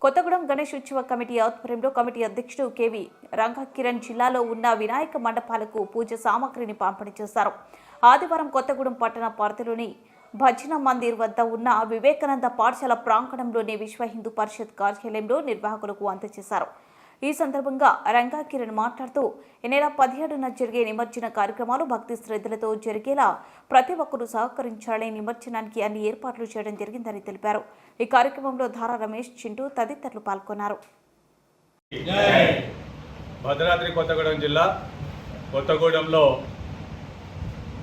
కొత్తగూడెం గణేష్ ఉత్సవ కమిటీ ఆధ్వర్యంలో కమిటీ అధ్యక్షుడు కేవి రంగకిరణ్ జిల్లాలో ఉన్న వినాయక మండపాలకు పూజ సామగ్రిని పంపిణీ చేశారు. ఆదివారం కొత్తగూడెం పట్టణ పరిధిలోని భజన మందిర్ వద్ద ఉన్న వివేకానంద పాఠశాల ప్రాంగణంలోని విశ్వ హిందూ పరిషత్ కార్యాలయంలో నిర్వాహకులకు అందజేశారు. ఈ సందర్భంగా రంగకిరణ్ మాట్లాడుతూ ఈ నెల 17న జరిగే నిమజ్జన కార్యక్రమాలు భక్తి శ్రద్ధలతో జరిగేలా ప్రతి ఒక్కరూ సహకరించాలని నిమజ్జనానికి అన్ని ఏర్పాట్లు చేయడం జరిగిందని తెలిపారు. ఈ కార్యక్రమంలో ధారా రమేష్, చింటూ తదితరులు పాల్గొన్నారు. భద్రాద్రి కొత్తగూడెం జిల్లా కొత్తగూడెంలో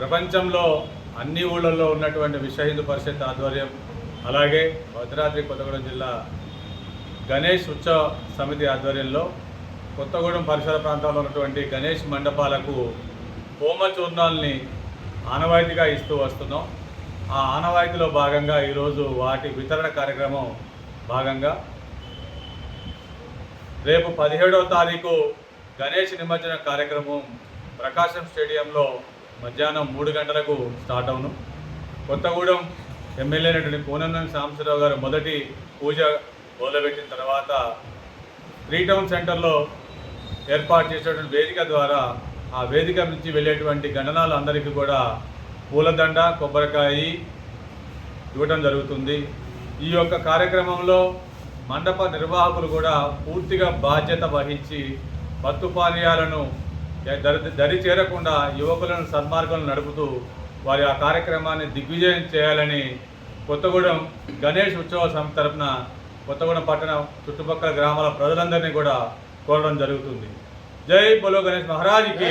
ప్రపంచంలో అన్ని ఊళ్ళల్లో ఉన్నటువంటి విశ్వ హిందూ పరిషత్ ఆధ్వర్యం, అలాగే భద్రాద్రి కొత్తగూడెం జిల్లా గణేష్ ఉత్సవ సమితి ఆధ్వర్యంలో కొత్తగూడెం పరిసర ప్రాంతాల్లో ఉన్నటువంటి గణేష్ మండపాలకు హోమ చూర్ణాలని ఆనవాయితీగా ఇస్తూ వస్తున్నాం. ఆ ఆనవాయితీలో భాగంగా ఈరోజు వాటి వితరణ కార్యక్రమం భాగంగా రేపు 17వ తారీఖు గణేష్ నిమజ్జన కార్యక్రమం ప్రకాశం స్టేడియంలో మధ్యాహ్నం 3 గంటలకు స్టార్ట్ అవును. కొత్తగూడెం ఎమ్మెల్యే అయినటువంటి కోనంనేని సాంబశివరావు గారు మొదటి పూజ మొదలుపెట్టిన తర్వాత 3 టౌన్ సెంటర్లో ఏర్పాటు చేసేటువంటి వేదిక ద్వారా ఆ వేదిక నుంచి వెళ్ళేటువంటి గణనాలు అందరికీ కూడా పూలదండ, కొబ్బరికాయ ఇవ్వటం జరుగుతుంది. ఈ యొక్క కార్యక్రమంలో మండప నిర్వాహకులు కూడా పూర్తిగా బాధ్యత వహించి మత్తు పానీయాలను దరి చేరకుండా యువకులను సన్మార్గంలో నడుపుతూ వారి ఆ కార్యక్రమాన్ని దిగ్విజయం చేయాలని కొత్తగూడెం గణేష్ ఉత్సవ సమితి తరఫున కొత్తగూడెం పట్టణ చుట్టుపక్కల గ్రామాల ప్రజలందరినీ కూడా కోరడం జరుగుతుంది. జై బోలో గణేష్ మహారాజ్ కి.